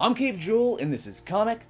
I'm Cape Joel, and this is Comic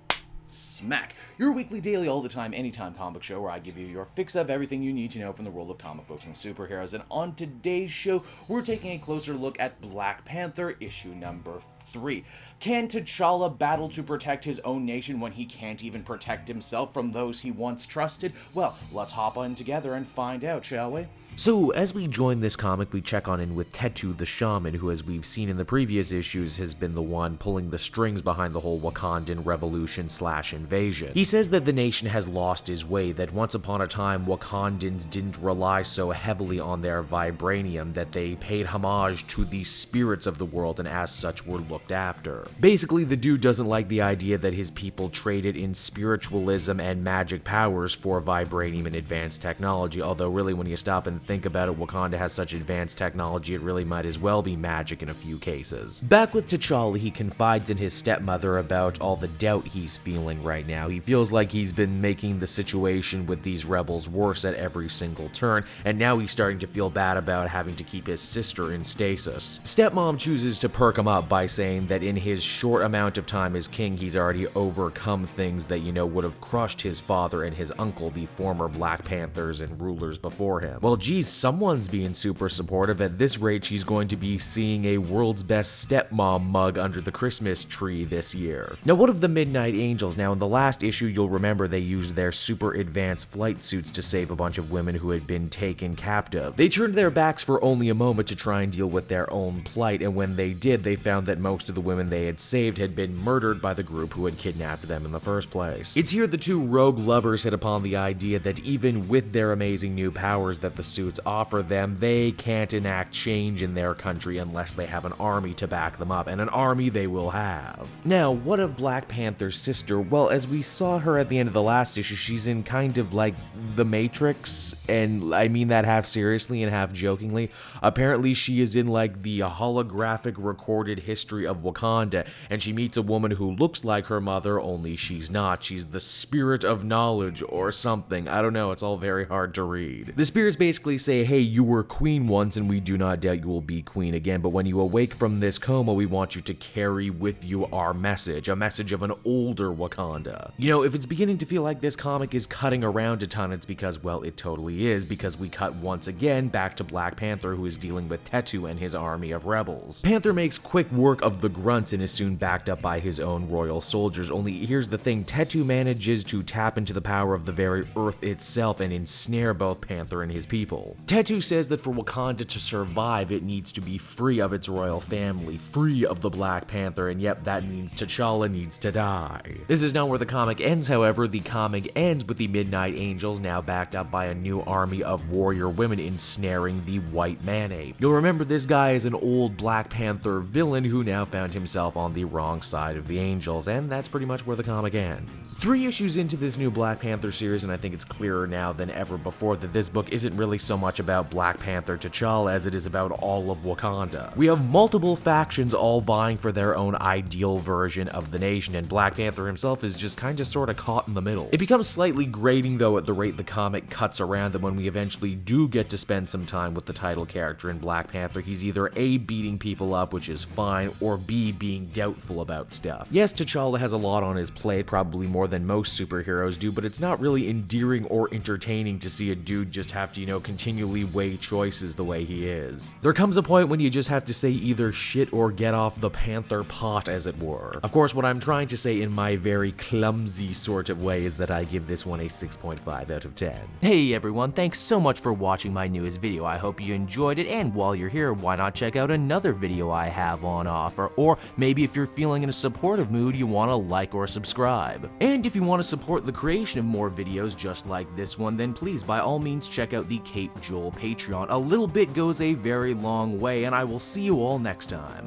Smack, your weekly, daily, all the time, anytime comic show where I give you your fix of everything you need to know from the world of comic books and superheroes. And on today's show, we're taking a closer look at Black Panther, issue number 3. Can T'Challa battle to protect his own nation when he can't even protect himself from those he once trusted? Well, let's hop on together and find out, shall we? So, as we join this comic, we check on in with Tetu the Shaman, who, as we've seen in the previous issues, has been the one pulling the strings behind the whole Wakandan revolution/invasion. He says that the nation has lost his way, that once upon a time Wakandans didn't rely so heavily on their vibranium, that they paid homage to the spirits of the world and as such were looked after. Basically, the dude doesn't like the idea that his people traded in spiritualism and magic powers for vibranium and advanced technology, although really when you stop and think about it, Wakanda has such advanced technology it really might as well be magic in a few cases. Back with T'Challa, he confides in his stepmother about all the doubt he's feeling right now. He feels like he's been making the situation with these rebels worse at every single turn, and now he's starting to feel bad about having to keep his sister in stasis. Stepmom chooses to perk him up by saying that in his short amount of time as king, he's already overcome things that, would have crushed his father and his uncle, the former Black Panthers and rulers before him. Well, geez, someone's being super supportive. At this rate, she's going to be seeing a world's best stepmom mug under the Christmas tree this year. Now, what of the Midnight Angels? Now, in the last issue, you'll remember they used their super advanced flight suits to save a bunch of women who had been taken captive. They turned their backs for only a moment to try and deal with their own plight, and when they did, they found that most of the women they had saved had been murdered by the group who had kidnapped them in the first place. It's here the two rogue lovers hit upon the idea that even with their amazing new powers that the suits offer them, they can't enact change in their country unless they have an army to back them up, and an army they will have. Now, what of Black Panther's sister? Well, as we saw her at the end of the last issue, she's in kind of like the Matrix, and I mean that half seriously and half jokingly. Apparently, she is in like the holographic recorded history of Wakanda, and she meets a woman who looks like her mother, only she's not. She's the spirit of knowledge or something. I don't know, it's all very hard to read. The spirits basically say, hey, you were queen once and we do not doubt you will be queen again, but when you awake from this coma, we want you to carry with you our message, a message of an older Wakanda. If it's beginning to feel like this comic is cutting around a ton, it's because, well, it totally is, because we cut once again back to Black Panther, who is dealing with Tetu and his army of rebels. Panther makes quick work of the grunts and is soon backed up by his own royal soldiers, only here's the thing, Tetu manages to tap into the power of the very earth itself and ensnare both Panther and his people. Tetu says that for Wakanda to survive, it needs to be free of its royal family, free of the Black Panther, and yep, that means T'Challa needs to die. This is not where the comic ends, however. The comic ends with the Midnight Angels now backed up by a new army of warrior women ensnaring the white man-ape. You'll remember this guy is an old Black Panther villain who now found himself on the wrong side of the Angels, and that's pretty much where the comic ends. 3 issues into this new Black Panther series, and I think it's clearer now than ever before that this book isn't really so much about Black Panther T'Challa as it is about all of Wakanda. We have multiple factions all vying for their own ideal version of the nation, and Black Panther himself is just sorta caught in the middle. It becomes slightly grating though at the rate the comic cuts around that when we eventually do get to spend some time with the title character in Black Panther, he's either A, beating people up, which is fine, or B, being doubtful about stuff. Yes, T'Challa has a lot on his plate, probably more than most superheroes do, but it's not really endearing or entertaining to see a dude just have to, continually weigh choices the way he is. There comes a point when you just have to say either shit or get off the Panther pot, as it were. Of course, what I'm trying to say in my very clumsy sort of way is that I give this one a 6.5 out of 10. Hey everyone, thanks so much for watching my newest video. I hope you enjoyed it, and while you're here, why not check out another video I have on offer, or maybe if you're feeling in a supportive mood, you want to like or subscribe. And if you want to support the creation of more videos just like this one, then please by all means check out the Cape Joel Patreon. A little bit goes a very long way, and I will see you all next time.